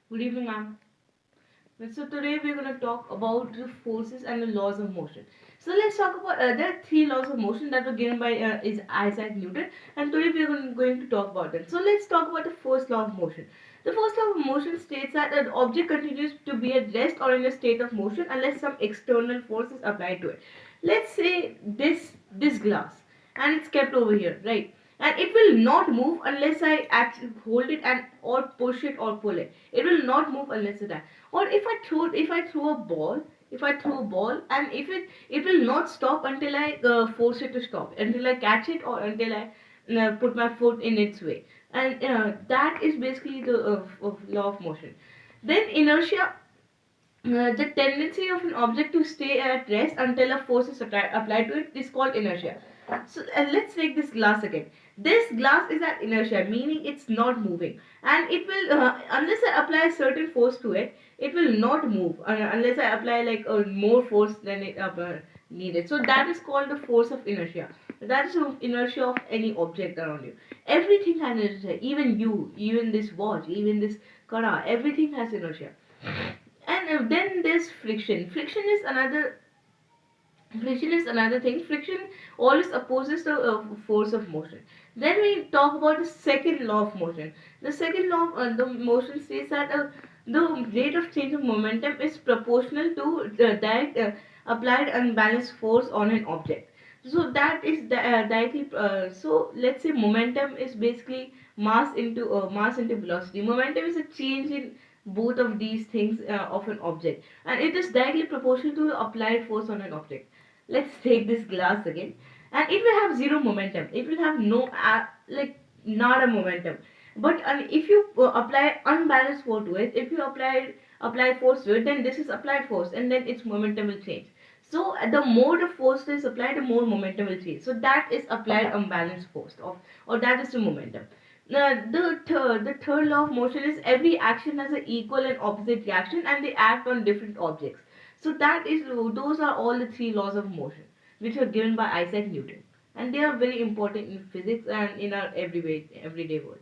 Good evening, ma'am. So today we're going to talk about the forces and the laws of motion. So let's talk about there are three laws of motion that were given by is Isaac Newton, and today we're going to talk about them. So let's talk about the first law of motion. The first law of motion states that an object continues to be at rest or in a state of motion unless some external force is applied to it. Let's say this glass, and it's kept over here, right? And it will not move unless I actually hold it and or push it or pull it. It will not move unless it. Or if I throw a ball, if I throw a ball, and if it will not stop until I force it to stop, until I catch it or until I put my foot in its way. And that is basically the of law of motion. Then inertia, the tendency of an object to stay at rest until a force is applied to it is called inertia. So let's take this glass again. This glass is at inertia, meaning it's not moving, and it will unless I apply a certain force to it, it will not move unless I apply like more force than it needed. So that is called the force of inertia. That is the inertia of any object around you. Everything has inertia. Even you, even this watch, even this car, everything has inertia. And then there's friction. Friction is another thing. Friction always opposes the force of motion. Then we talk about the second law of motion. The second law of the motion says that the rate of change of momentum is proportional to direct applied unbalanced force on an object. So that is directly. So let's say momentum is basically mass into velocity. Momentum is a change in both of these things of an object, and it is directly proportional to the applied force on an object. Let's take this glass again, and it will have zero momentum. It will have no like not a momentum. But if you apply unbalanced force to it, if you apply force to it, then this is applied force, and then its momentum will change. So the more the force is applied, the more momentum will change. So that is applied unbalanced force of, or that is the momentum. The third law of motion is every action has an equal and opposite reaction, and they act on different objects. So that is those are all the three laws of motion which were given by Isaac Newton, and they are very important in physics and in our everyday world.